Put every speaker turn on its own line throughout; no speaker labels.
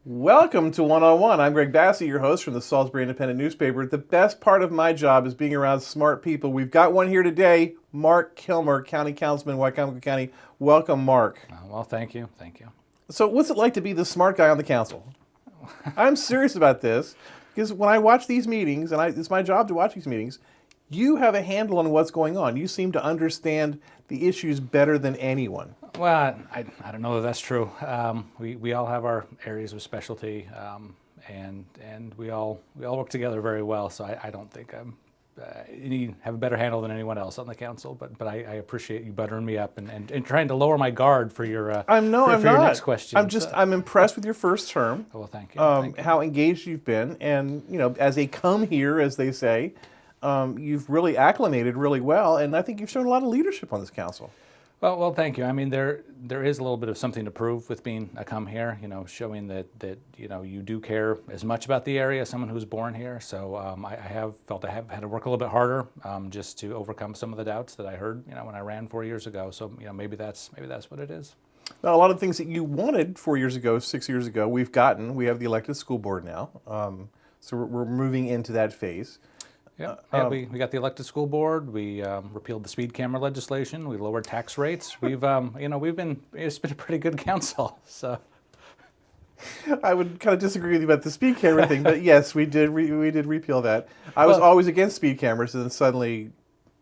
Welcome to One-on-One. I'm Greg Bassey, your host from the Salisbury Independent newspaper. The best part of my job is being around smart people. We've got one here today, Marc Kilmer, County Councilman, Wycomico County. Welcome, Marc.
Well, thank you. Thank you.
So what's it like to be the smart guy on the council? I'm serious about this because when I watch these meetings, and it's my job to watch these meetings, you have a handle on what's going on. You seem to understand the issues better than anyone.
Well, I don't know if that's true. We all have our areas of specialty, and we all work together very well. So I don't think I'm have a better handle than anyone else on the council. But I appreciate you buttering me up and trying to lower my guard for your
I'm
not.
Your
next question.
I'm impressed with your first term.
Well, thank you. Thank you.
How engaged you've been, and as a come here, as they say. You've really acclimated really well, and I think you've shown a lot of leadership on this council.
Well, thank you. I mean, there is a little bit of something to prove with being a come here. Showing that you do care as much about the area as someone who's born here. So I have felt I have had to work a little bit harder just to overcome some of the doubts that I heard when I ran 4 years ago. So maybe that's what it is.
Now, a lot of things that you wanted 4 years ago, 6 years ago, we've gotten. We have the elected school board now, so we're moving into that phase.
Yeah, we got the elected school board. We repealed the speed camera legislation. We lowered tax rates. It's been a pretty good council. So
I would kind of disagree with you about the speed camera thing, but yes, we did repeal that. I was always against speed cameras, and then suddenly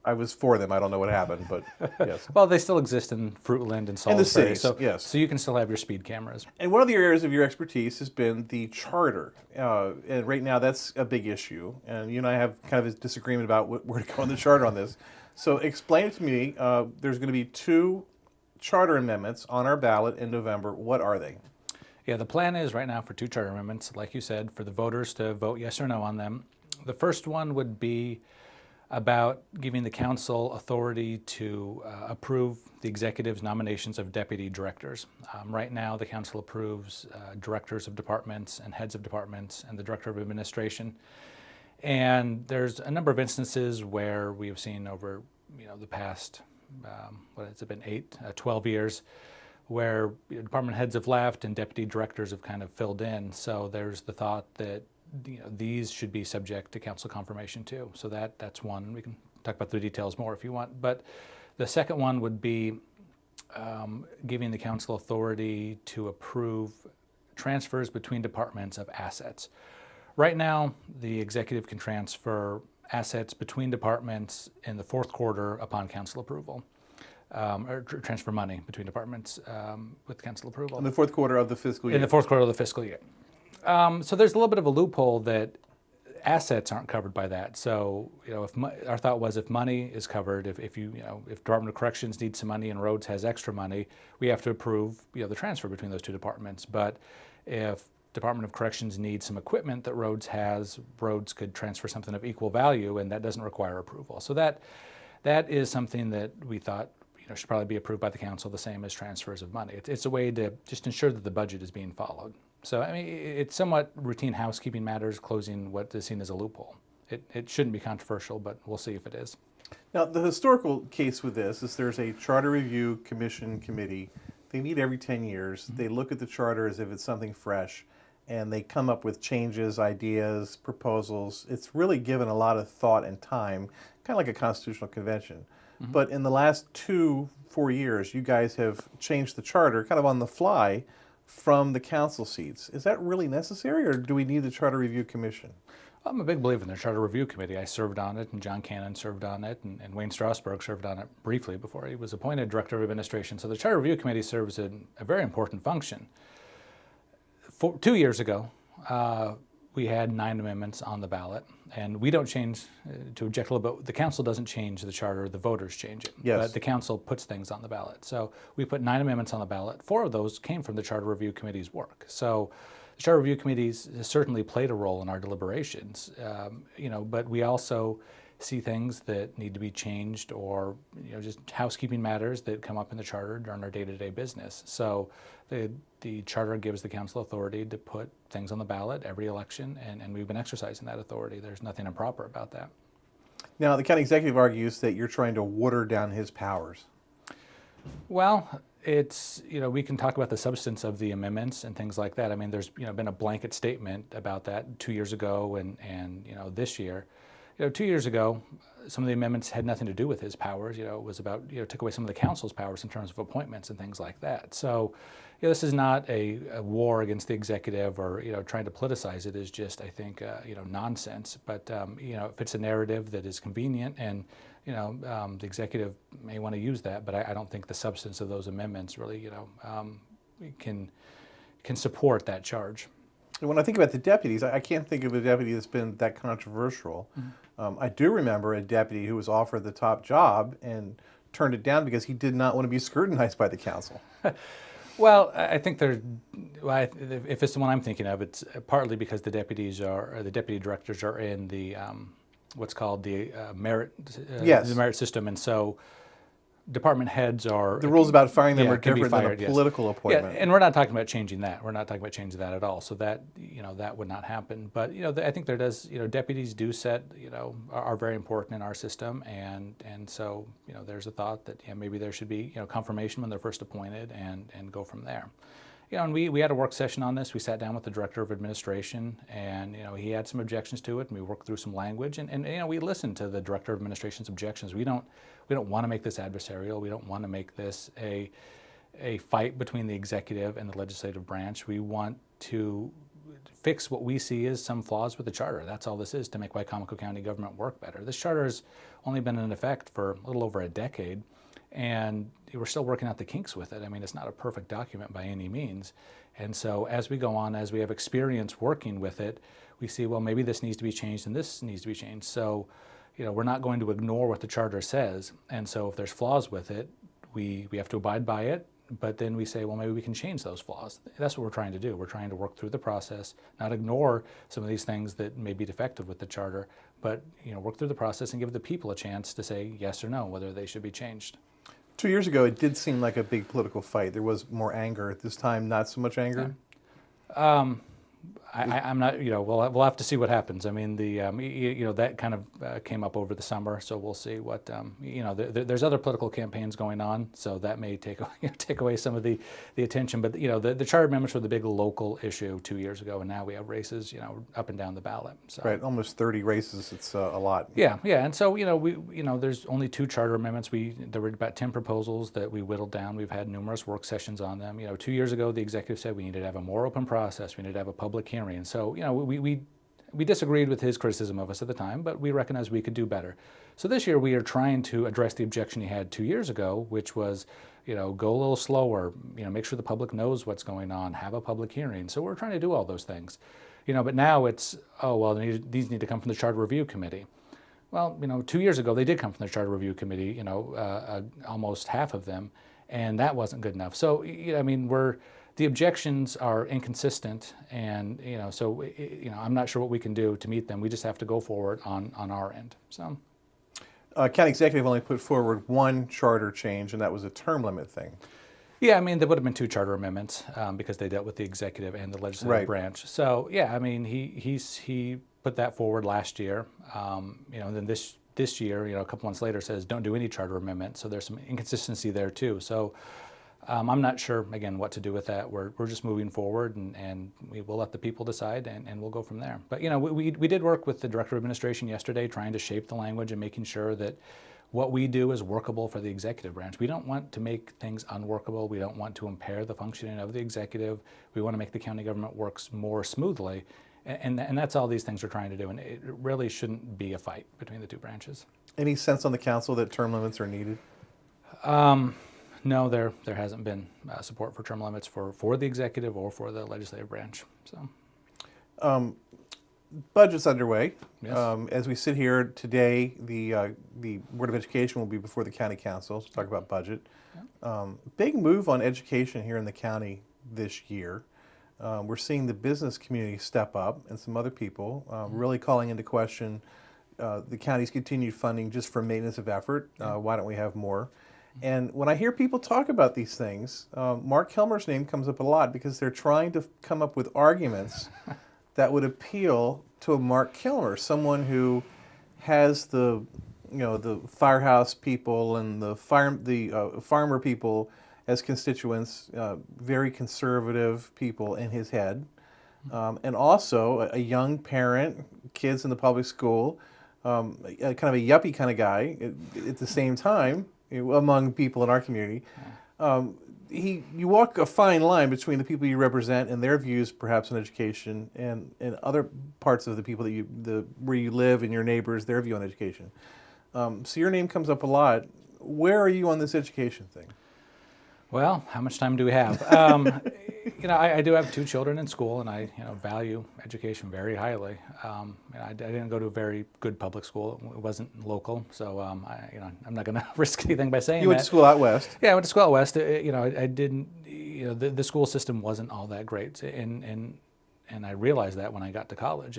I was for them. I don't know what happened, but yes.
Well, they still exist in Fruitland and Salisbury.
In the cities, yes.
So you can still have your speed cameras.
And one of the areas of your expertise has been the charter. And right now that's a big issue. And you and I have kind of a disagreement about where to go on the charter on this. So explain it to me. There's going to be 2 charter amendments on our ballot in November. What are they?
Yeah, the plan is right now for 2 charter amendments, like you said, for the voters to vote yes or no on them. The first one would be about giving the council authority to approve the executive's nominations of deputy directors. Right now, the council approves directors of departments and heads of departments and the director of administration. And there's a number of instances where we have seen over the past, 12 years, where department heads have left and deputy directors have kind of filled in. So there's the thought that these should be subject to council confirmation too. So that's one. We can talk about the details more if you want. But the second one would be giving the council authority to approve transfers between departments of assets. Right now, the executive can transfer assets between departments in the 4th quarter upon council approval. Or transfer money between departments with council approval.
In the 4th quarter of the fiscal year.
In the 4th quarter of the fiscal year. So there's a little bit of a loophole that assets aren't covered by that. So our thought was if money is covered, if Department of Corrections needs some money and Roads has extra money, we have to approve the transfer between those 2 departments. But if Department of Corrections needs some equipment that Roads has, Roads could transfer something of equal value, and that doesn't require approval. So that is something that we thought should probably be approved by the council, the same as transfers of money. It's a way to just ensure that the budget is being followed. So, I mean, it's somewhat routine housekeeping matters, closing what is seen as a loophole. It shouldn't be controversial, but we'll see if it is.
Now, the historical case with this is there's a Charter Review Commission committee. They meet every 10 years. Mm-hmm. They look at the charter as if it's something fresh, and they come up with changes, ideas, proposals. It's really given a lot of thought and time, kind of like a constitutional convention. Mm-hmm. But in the last 4 years, you guys have changed the charter kind of on the fly from the council seats. Is that really necessary, or do we need the Charter Review Commission?
I'm a big believer in the Charter Review Committee. I served on it, and John Cannon served on it, and Wayne Strasburg served on it briefly before he was appointed Director of Administration. So the Charter Review Committee serves a very important function. 2 years ago, we had 9 amendments on the ballot, and we don't change, to object a little bit, the council doesn't change the charter, the voters change it.
Yes.
But the council puts things on the ballot. So we put 9 amendments on the ballot. 4 of those came from the Charter Review Committee's work. So the Charter Review Committee's certainly played a role in our deliberations, but we also see things that need to be changed, or just housekeeping matters that come up in the charter during our day-to-day business. So the charter gives the council authority to put things on the ballot every election, and we've been exercising that authority. There's nothing improper about that.
Now, the county executive argues that you're trying to water down his powers.
Well, it's, we can talk about the substance of the amendments and things like that. I mean, there's been a blanket statement about that 2 years ago and this year. 2 years ago, some of the amendments had nothing to do with his powers. It was about, took away some of the council's powers in terms of appointments and things like that. So, this is not a war against the executive or, trying to politicize it. Is just, I think, nonsense. But, if it's a narrative that is convenient and, the executive may want to use that, but I don't think the substance of those amendments really, can support that charge.
And when I think about the deputies, I can't think of a deputy that's been that controversial. I do remember a deputy who was offered the top job and turned it down because he did not want to be scrutinized by the council.
Well, I think if it's the one I'm thinking of, it's partly because the deputies or the deputy directors are in the what's called the merit
Yes.
the merit system, and so department heads are
The rules about firing them are
can be
different
fired,
than a
yes.
political appointment.
Yeah, and we're not talking about changing that. We're not talking about changing that at all. So that that would not happen. But I think there does. Deputies do set are very important in our system, and so there's a thought that maybe there should be confirmation when they're first appointed and go from there. And we had a work session on this. We sat down with the director of administration, and he had some objections to it, and we worked through some language, and we listened to the director of administration's objections. We don't want to make this adversarial. We don't want to make this a fight between the executive and the legislative branch. We want to fix what we see as some flaws with the charter. That's all this is, to make Wicomico County government work better. This charter has only been in effect for a little over a decade, and we're still working out the kinks with it. I mean, it's not a perfect document by any means. And so as we go on, as we have experience working with it, we see, well, maybe this needs to be changed and this needs to be changed. So, we're not going to ignore what the charter says. And so if there's flaws with it, we have to abide by it. But then we say, well, maybe we can change those flaws. That's what we're trying to do. We're trying to work through the process, not ignore some of these things that may be defective with the charter, but work through the process and give the people a chance to say yes or no, whether they should be changed.
2 years ago, it did seem like a big political fight. There was more anger. At this time, not so much anger.
Yeah. I'm not. We'll have to see what happens. I mean, that kind of came up over the summer, so we'll see what. There's other political campaigns going on, so that may take away some of the attention. But the charter amendments were the big local issue 2 years ago, and now we have races, up and down the ballot. So.
Right, almost 30 races. It's a lot.
Yeah, and so there's only 2 charter amendments. There were about 10 proposals that we whittled down. We've had numerous work sessions on them. 2 years ago, the executive said we needed to have a more open process. We needed to have a public hearing. And so, we disagreed with his criticism of us at the time, but we recognized we could do better. So this year we are trying to address the objection he had 2 years ago, which was, go a little slower, make sure the public knows what's going on, have a public hearing. So we're trying to do all those things. But now it's, these need to come from the Charter Review Committee. Well, 2 years ago they did come from the Charter Review Committee, almost half of them, and that wasn't good enough. So, the objections are inconsistent, and so I'm not sure what we can do to meet them. We just have to go forward on our end. So,
county executive only put forward one charter change, and that was a term limit thing.
Yeah, there would have been 2 charter amendments because they dealt with the executive and the legislative branch. So yeah, he put that forward last year. And then this year, a couple months later, says don't do any charter amendment. So there's some inconsistency there too. So. I'm not sure, again, what to do with that. We're just moving forward, and we will let the people decide, and we'll go from there. But, we did work with the Director of Administration yesterday trying to shape the language and making sure that what we do is workable for the executive branch. We don't want to make things unworkable. We don't want to impair the functioning of the executive. We want to make the county government works more smoothly, and that's all these things are trying to do, and it really shouldn't be a fight between the 2 branches.
Any sense on the council that term limits are needed?
No, there hasn't been support for term limits for the executive or for the legislative branch. So,
budget's underway.
Yes.
As we sit here today, the Board of Education will be before the County Council to talk about budget. Big move on education here in the county this year. We're seeing the business community step up and some other people really calling into question the county's continued funding just for maintenance of effort. Why don't we have more? And when I hear people talk about these things, Marc Kilmer's name comes up a lot because they're trying to come up with arguments that would appeal to a Marc Kilmer, someone who has the firehouse people and the farmer people as constituents, very conservative people in his head, and also a young parent, kids in the public school, kind of a yuppie kind of guy at the same time among people in our community. You walk a fine line between the people you represent and their views, perhaps on education, and other parts of the people where you live and your neighbors, their view on education. So your name comes up a lot. Where are you on this education thing?
Well, how much time do we have? I do have 2 children in school, and I value education very highly. I didn't go to a very good public school. It wasn't local, so I'm not going to risk anything by saying that.
You went to school out west.
Yeah, I went to school out west. I didn't. The school system wasn't all that great, and I realized that when I got to college.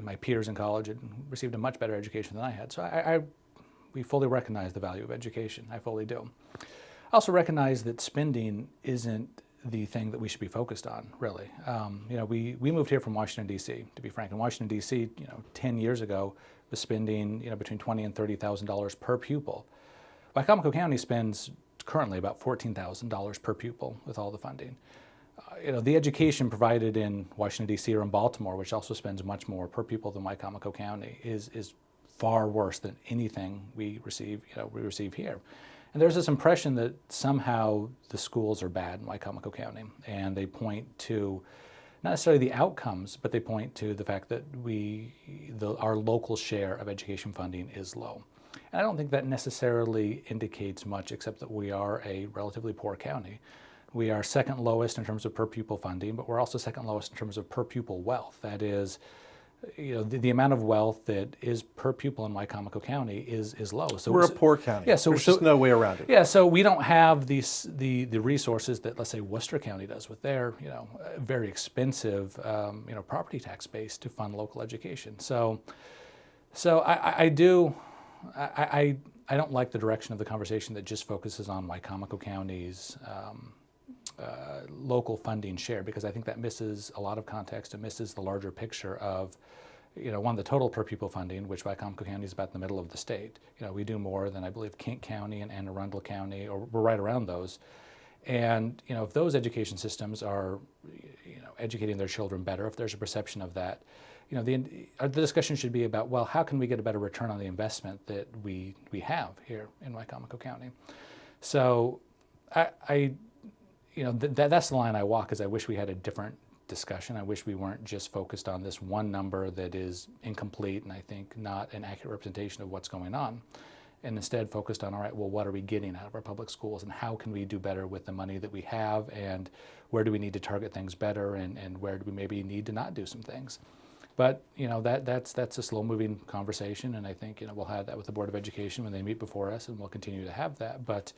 My peers in college had received a much better education than I had. So we fully recognize the value of education. I fully do. I also recognize that spending isn't the thing that we should be focused on, really. We moved here from Washington, D.C., to be frank. And Washington, D.C., 10 years ago was spending, between $20,000 and $30,000 per pupil. Wycomico County spends currently about $14,000 per pupil with all the funding. The education provided in Washington, D.C. or in Baltimore, which also spends much more per pupil than Wycomico County, is far worse than anything we receive here. And there's this impression that somehow the schools are bad in Wycomico County, and they point to not necessarily the outcomes, but they point to the fact that our local share of education funding is low. And I don't think that necessarily indicates much, except that we are a relatively poor county. We are second lowest in terms of per pupil funding, but we're also second lowest in terms of per pupil wealth. That is, the amount of wealth that is per pupil in Wycomico County is low. So
we're a poor county.
Yeah, so
there's just no way around it.
Yeah, so we don't have the resources that, let's say, Worcester County does with their very expensive property tax base to fund local education. So I don't like the direction of the conversation that just focuses on Wycomico County's local funding share, because I think that misses a lot of context. It misses the larger picture of, the total per pupil funding, which Wycomico County is about in the middle of the state. We do more than, I believe, Kent County and Anne Arundel County, or we're right around those. And, if those education systems are, educating their children better, if there's a perception of that, the discussion should be about, well, how can we get a better return on the investment that we have here in Wycomico County? So that's the line I walk, is I wish we had a different discussion. I wish we weren't just focused on this one number that is incomplete and I think not an accurate representation of what's going on, and instead focused on, all right, well, what are we getting out of our public schools, and how can we do better with the money that we have, and where do we need to target things better, and where do we maybe need to not do some things. But that's a slow-moving conversation, and I think we'll have that with the Board of Education when they meet before us, and we'll continue to have that. But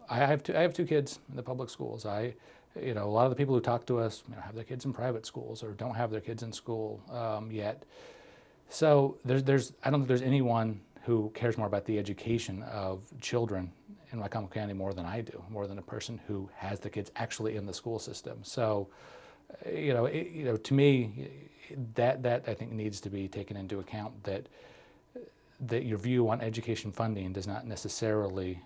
I have 2 kids in the public schools. A lot of the people who talk to us have their kids in private schools or don't have their kids in school yet. So I don't think there's anyone who cares more about the education of children in Wycomico County more than I do, more than a person who has the kids actually in the school system. So, to me, that I think needs to be taken into account, that your view on education funding does not necessarily,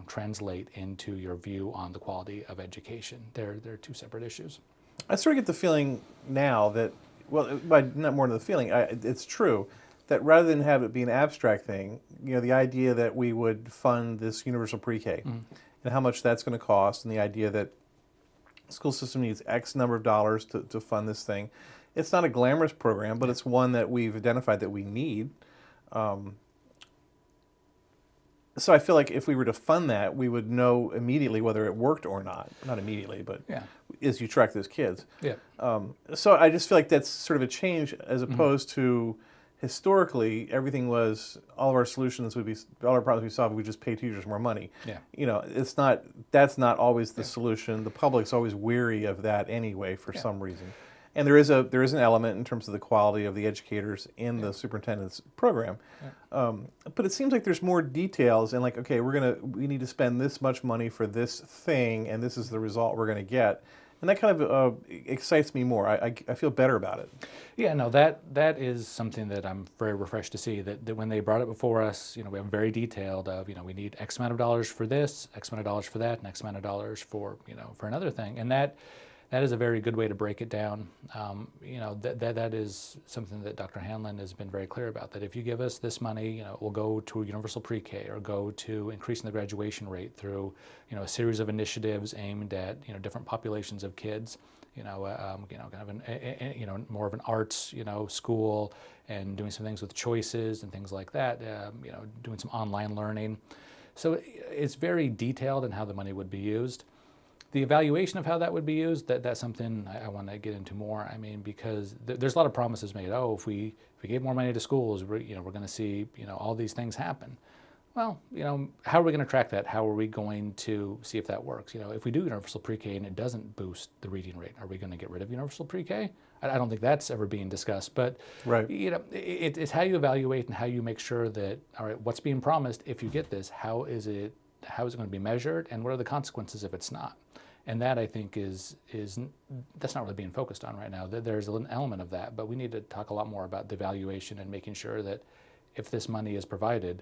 translate into your view on the quality of education. They're 2 separate issues.
I sort of get the feeling now that, well, not more than the feeling, it's true, that rather than have it be an abstract thing, the idea that we would fund this universal pre-K and how much that's going to cost, and the idea that the school system needs X number of dollars to fund this thing. It's not a glamorous program, but it's one that we've identified that we need. So I feel like if we were to fund that, we would know immediately whether it worked or not. Not immediately, but
Yeah.
as you track those kids.
Yeah.
So I just feel like that's sort of a change as
Mm-hmm.
opposed to historically everything was all of our solutions would be all our problems we solve we just pay teachers more money.
Yeah.
It's not that's not always the solution. The public's always weary of that anyway for some reason. And there is an element in terms of the quality of the educators in the superintendent's program. But it seems like there's more details and like, okay, we need to spend this much money for this thing and this is the result we're going to get. And that kind of excites me more. I feel better about it.
Yeah, no, that is something that I'm very refreshed to see, that when they brought it before us, we have very detailed of, we need X amount of dollars for this, X amount of dollars for that, and X amount of dollars for, for another thing. And that is a very good way to break it down. That is something that Dr. Hanlon has been very clear about, that if you give us this money, it will go to universal pre-K or go to increasing the graduation rate through, a series of initiatives aimed at, different populations of kids, kind of more of an arts, school, and doing some things with choices and things like that, doing some online learning. So it's very detailed in how the money would be used. The evaluation of how that would be used, that's something I want to get into more. I mean, because there's a lot of promises made. Oh, if we gave more money to schools, we're going to see, all these things happen. Well, how are we going to track that? How are we going to see if that works? If we do universal pre-K and it doesn't boost the reading rate, are we going to get rid of universal pre-K? I don't think that's ever being discussed. But
right.
It's how you evaluate and how you make sure that, all right, what's being promised, if you get this, how is it going to be measured, and what are the consequences if it's not? And that, I think, is that's not really being focused on right now. There's an element of that, but we need to talk a lot more about the evaluation and making sure that if this money is provided,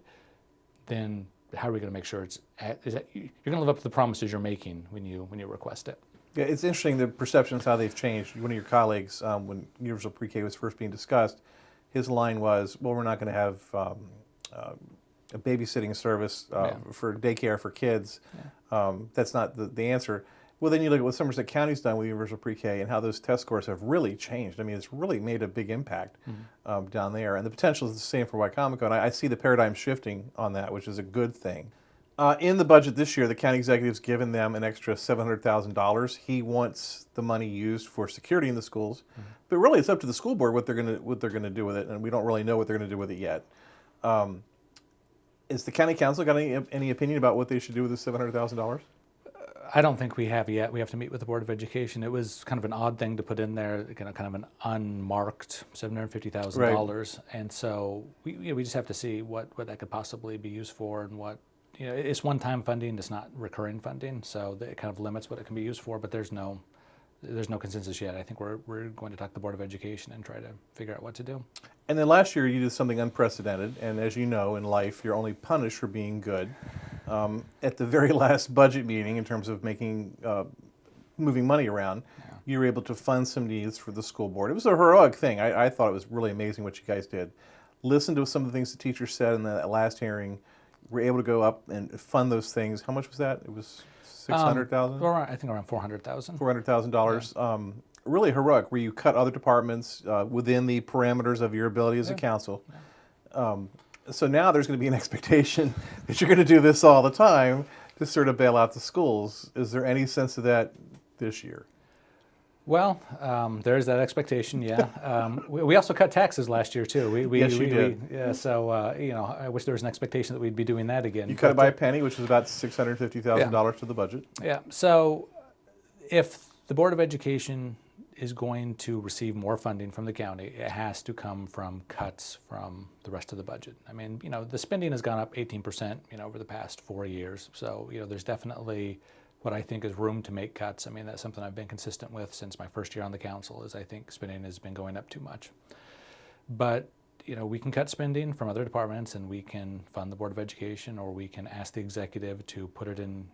then how are we going to make sure you're going to live up to the promises you're making when you request it?
Yeah, it's interesting the perceptions how they've changed. One of your colleagues, when universal pre-K was first being discussed, his line was, "Well, we're not going to have a babysitting service for daycare for kids. That's not the answer." Well, then you look at what Somerset County's done with universal pre-K and how those test scores have really changed. I mean, it's really made a big impact down there. And the potential is the same for Wycomico. And I see the paradigm shifting on that, which is a good thing. In the budget this year, the county executive's given them an extra $700,000. He wants the money used for security in the schools. But really, it's up to the school board what they're going to do with it. And we don't really know what they're going to do with it yet. Is the county council got any opinion about what they should do with the $700,000?
I don't think we have yet. We have to meet with the Board of Education. It was kind of an odd thing to put in there, kind of an unmarked $750,000, and so we just have to see what that could possibly be used for, and what it's one-time funding. It's not recurring funding, so it kind of limits what it can be used for. But there's no consensus yet. I think we're going to talk to the Board of Education and try to figure out what to do.
And then last year you did something unprecedented, and as you know, in life, you're only punished for being good. At the very last budget meeting, in terms of moving money around, you were able to fund some needs for the school board. It was a heroic thing. I thought it was really amazing what you guys did. Listen to some of the things the teachers said in that last hearing. We're able to go up and fund those things. How much was that? It was $600,000?
I think around $400,000.
$400,000. Really heroic, where you cut other departments within the parameters of your ability as a council. So now there's going to be an expectation that you're going to do this all the time to sort of bail out the schools. Is there any sense of that this year?
Well, there is that expectation, yeah. We also cut taxes last year too.
Yes, you did.
Yeah, so I wish there was an expectation that we'd be doing that again.
You cut it by a penny, which is about $650,000 to the budget.
Yeah. So if the Board of Education is going to receive more funding from the county, it has to come from cuts from the rest of the budget. I mean, the spending has gone up 18%, over the past 4 years. So, there's definitely what I think is room to make cuts. I mean, that's something I've been consistent with since my first year on the council, is I think spending has been going up too much. But, we can cut spending from other departments, and we can fund the Board of Education, or we can ask the executive to put it in,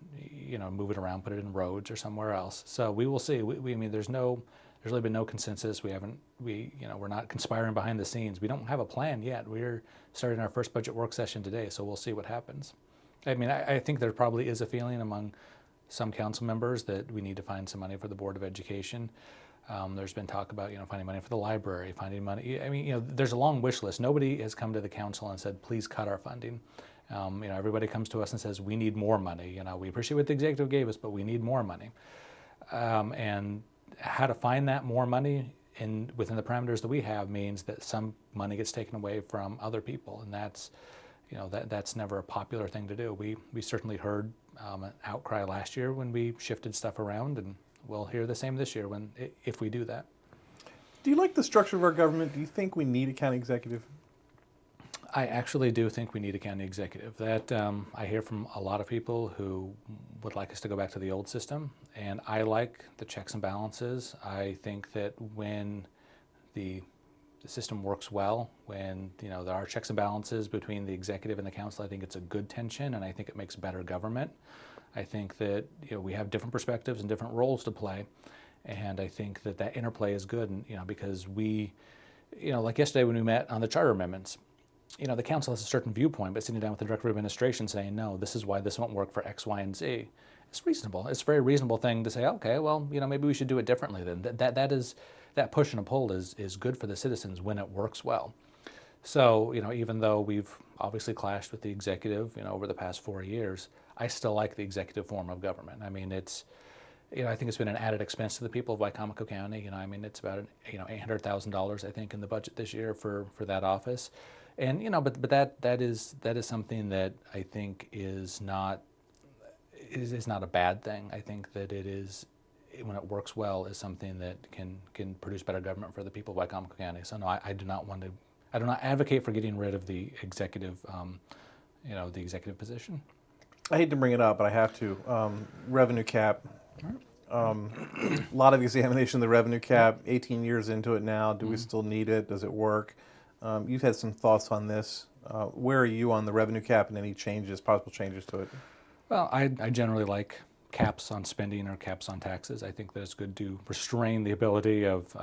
move it around, put it in roads or somewhere else. So we will see. I mean, there's really been no consensus. We're not conspiring behind the scenes. We don't have a plan yet. We're starting our first budget work session today, so we'll see what happens. I mean, I think there probably is a feeling among some council members that we need to find some money for the Board of Education. There's been talk about, finding money for the library, finding money. I mean, there's a long wish list. Nobody has come to the council and said, please cut our funding. Everybody comes to us and says, we need more money. We appreciate what the executive gave us, but we need more money. And how to find that more money within the parameters that we have means that some money gets taken away from other people, and that's never a popular thing to do. We certainly heard an outcry last year when we shifted stuff around, and we'll hear the same this year if we do that.
Do you like the structure of our government? Do you think we need a county executive?
I actually do think we need a county executive. That I hear from a lot of people who would like us to go back to the old system, and I like the checks and balances. I think that when the system works well, when there are checks and balances between the executive and the council, I think it's a good tension, and I think it makes better government. I think that we have different perspectives and different roles to play, and I think that interplay is good. And because we, like yesterday when we met on the charter amendments, the council has a certain viewpoint, but sitting down with the director of administration saying, no, this is why this won't work for X, Y, and Z. It's reasonable. It's a very reasonable thing to say, okay, well, maybe we should do it differently then. That push and a pull is good for the citizens when it works well. So, even though we've obviously clashed with the executive, over the past 4 years, I still like the executive form of government. I mean, it's, I think it's been an added expense to the people of Wicomico County. It's about, $800,000, I think, in the budget this year for that office. And, but that is something that I think is not a bad thing. I think that it is, when it works well, is something that can produce better government for the people of Wicomico County. So no, I do not advocate for getting rid of the executive, the executive position.
I hate to bring it up, but I have to. Revenue cap. A lot of examination of the revenue cap. 18 years into it now. Do we still need it? Does it work? You've had some thoughts on this. Where are you on the revenue cap and any possible changes to it?
Well, I generally like caps on spending or caps on taxes. I think that it's good to restrain the ability of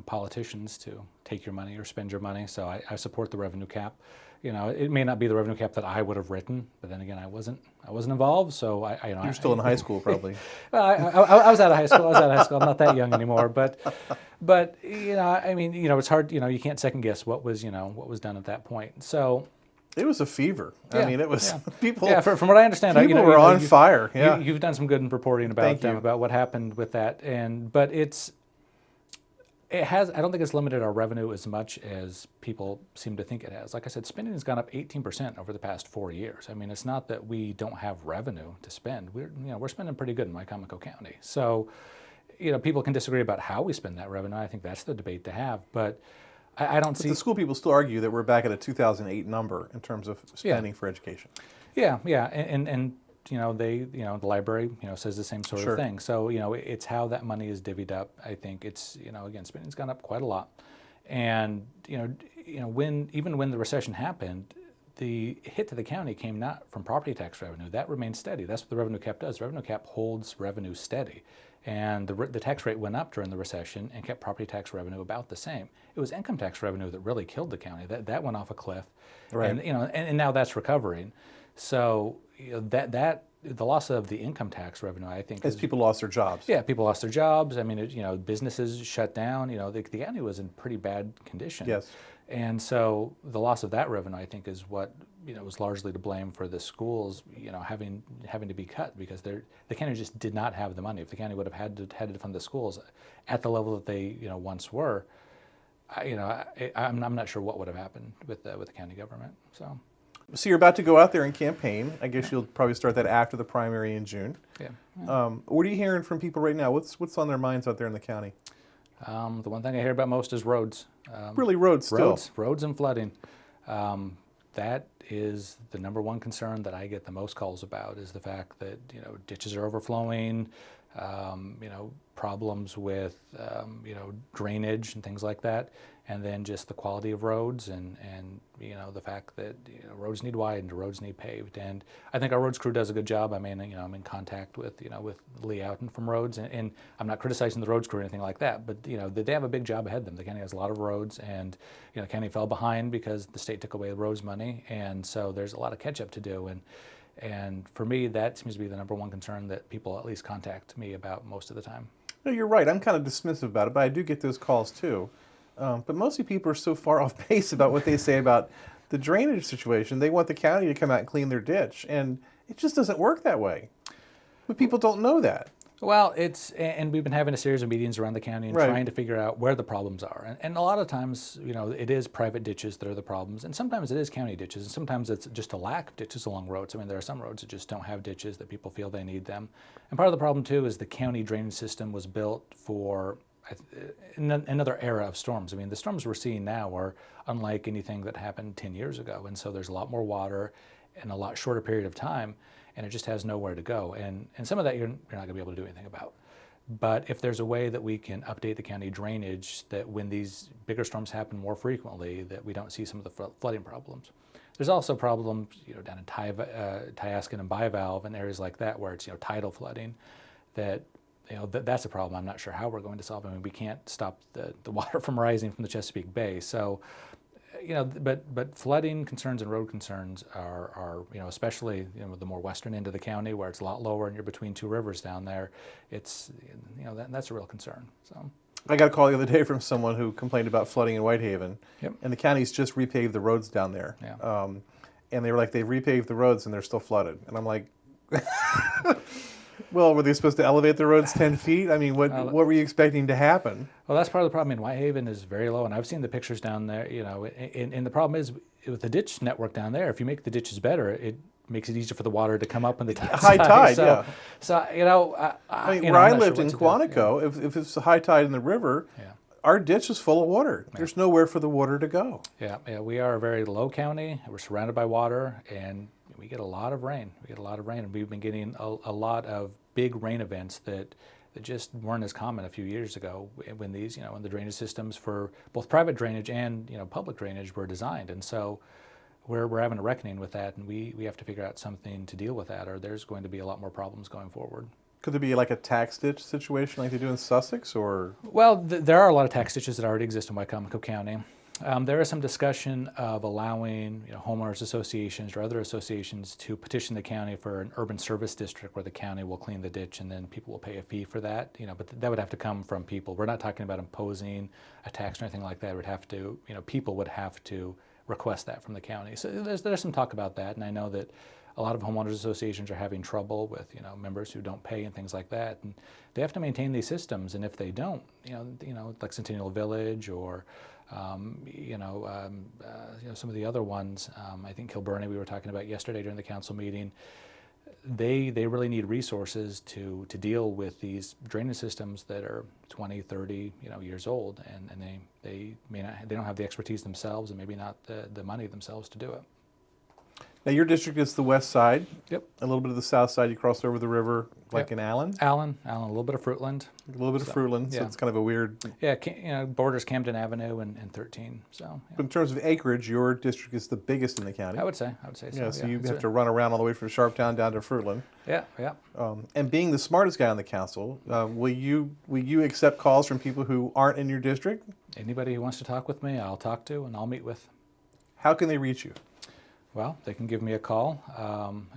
politicians to take your money or spend your money. So I support the revenue cap. It may not be the revenue cap that I would have written, but then again, I wasn't involved. So
You're still in high school, probably.
Well, I was out of high school. I'm not that young anymore, but it's hard. You can't second guess what was done at that point. So.
It was a fever. I mean, it was people.
Yeah, from what I understand,
people were on fire. Yeah,
you've done some good reporting about what happened with that, but it has. I don't think it's limited our revenue as much as people seem to think it has. Like I said, spending has gone up 18% over the past 4 years. I mean, it's not that we don't have revenue to spend. We're spending pretty good in Wicomico County. So, people can disagree about how we spend that revenue. I think that's the debate to have, but. I don't see.
The school people still argue that we're back at a 2008 number in terms of spending for education.
Yeah, and the library says the same sort of thing. So it's how that money is divvied up. I think it's again, spending's gone up quite a lot, and when the recession happened, the hit to the county came not from property tax revenue. That remained steady. That's what the revenue cap does. The revenue cap holds revenue steady. And the tax rate went up during the recession and kept property tax revenue about the same. It was income tax revenue that really killed the county. That went off a cliff,
right.
And now that's recovering. So that the loss of the income tax revenue, I think,
as people lost their jobs.
Yeah, people lost their jobs. I mean, businesses shut down. The county was in pretty bad condition.
Yes.
And so the loss of that revenue, I think, is what was largely to blame for the schools, having to be cut, because the county just did not have the money. If the county would have had to fund the schools at the level that they once were, I'm not sure what would have happened with the county government.
So you're about to go out there and campaign. I guess you'll probably start that after the primary in June.
Yeah.
What are you hearing from people right now? What's on their minds out there in the county?
The one thing I hear about most is roads.
Really, roads still.
Roads and flooding. That is the number one concern that I get the most calls about, is the fact that ditches are overflowing, problems with drainage and things like that, and then just the quality of roads and the fact that roads need widened, roads need paved. And I think our roads crew does a good job. I mean, I'm in contact with Lee Outen from roads, and I'm not criticizing the roads crew or anything like that, but they have a big job ahead of them. The county has a lot of roads, and the county fell behind because the state took away the roads money, and so there's a lot of catch up to do. And for me, that seems to be the number one concern that people at least contact me about most of the time.
No, you're right. I'm kind of dismissive about it, but I do get those calls too. But mostly people are so far off base about what they say about the drainage situation. They want the county to come out and clean their ditch, and it just doesn't work that way. But people don't know that.
Well, and we've been having a series of meetings around the county and
Right.
trying to figure out where the problems are. And a lot of times, it is private ditches that are the problems, and sometimes it is county ditches, and sometimes it's just a lack of ditches along roads. I mean, there are some roads that just don't have ditches that people feel they need them. And part of the problem too is the county drainage system was built for another era of storms. I mean, the storms we're seeing now are unlike anything that happened 10 years ago, and so there's a lot more water in a lot shorter period of time, and it just has nowhere to go. And some of that you're not going to be able to do anything about. But if there's a way that we can update the county drainage, that when these bigger storms happen more frequently, that we don't see some of the flooding problems. There's also problems, down in Tyaskin and Bivalve and areas like that where it's tidal flooding. That's a problem. I'm not sure how we're going to solve. I mean, we can't stop the water from rising from the Chesapeake Bay. So, but flooding concerns and road concerns are especially the more western end of the county where it's a lot lower and you're between two rivers down there. It's that's a real concern. So
I got a call the other day from someone who complained about flooding in Whitehaven,
Yep.
and the county's just repaved the roads down there.
Yeah.
And they were like, they've repaved the roads and they're still flooded. And I'm like, well, were they supposed to elevate the roads 10 feet? I mean, what were you expecting to happen?
Well, that's part of the problem. In Whitehaven is very low, and I've seen the pictures down there. And the problem is with the ditch network down there. If you make the ditches better, it makes it easier for the water to come up in the tide.
High tide, yeah.
So
I mean, where I lived in Quantico, if it's a high tide in the river, our ditch is full of water. There's nowhere for the water to go.
Yeah, we are a very low county. We're surrounded by water, and we get a lot of rain. And we've been getting a lot of big rain events that just weren't as common a few years ago when when the drainage systems for both private drainage and public drainage were designed. And so we're having a reckoning with that, and we have to figure out something to deal with that, or there's going to be a lot more problems going forward.
Could there be like a tax ditch situation like they do in Sussex, or?
Well, there are a lot of tax ditches that already exist in Wycomico County. There is some discussion of allowing homeowners associations or other associations to petition the county for an urban service district where the county will clean the ditch and then people will pay a fee for that. But that would have to come from people. We're not talking about imposing a tax or anything like that. It would have to, people would have to request that from the county. So there's some talk about that, and I know that a lot of homeowners associations are having trouble with members who don't pay and things like that, and they have to maintain these systems. And if they don't, like Centennial Village or some of the other ones, I think Kilburn we were talking about yesterday during the council meeting. They really need resources to deal with these drainage systems that are 20, 30 years old, and they don't have the expertise themselves and maybe not the money themselves to do it.
Now, your district is the west side.
Yep.
A little bit of the south side. You crossed over the river, like in Allen.
Allen, a little bit of Fruitland.
A little bit of Fruitland, so it's kind of a weird.
Yeah, borders Camden Avenue and 13. So. Yeah.
But in terms of acreage, your district is the biggest in the county.
I would say so.
Yeah, so you have to run around all the way from Sharptown down to Fruitland.
Yeah.
And being the smartest guy on the council, will you accept calls from people who aren't in your district?
Anybody who wants to talk with me, I'll talk to and I'll meet with.
How can they reach you?
Well, they can give me a call.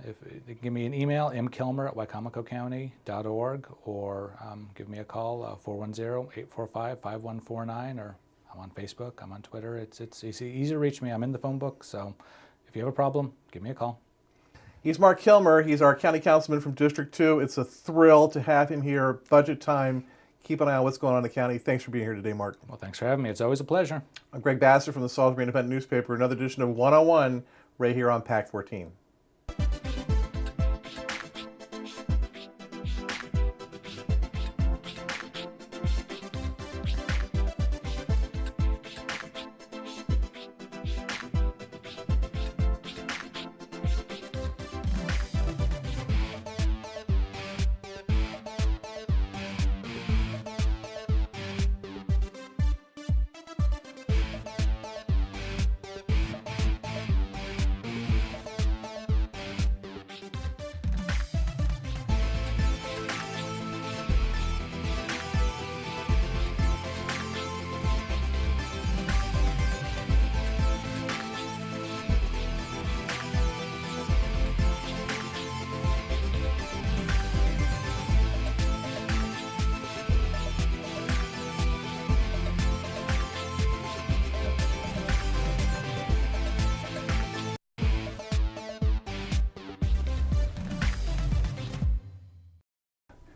If they can give me an email, mkilmer@wycomicocounty.org, or give me a call, 410-845-5149, or I'm on Facebook, I'm on Twitter. It's easy to reach me. I'm in the phone book, so if you have a problem, give me a call.
He's Marc Kilmer. He's our county councilman from District 2. It's a thrill to have him here. Budget time. Keep an eye on what's going on in the county. Thanks for being here today, Marc.
Well, thanks for having me. It's always a pleasure.
I'm Greg Bassett from the Salisbury Independent Newspaper. Another edition of 101 right here on PAC 14.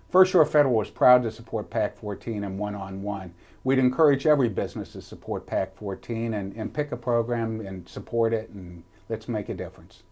First Shore Federal is proud to support PAC 14 and one-on-one. We'd encourage every business to support PAC 14 and pick a program and support it, and let's make a difference.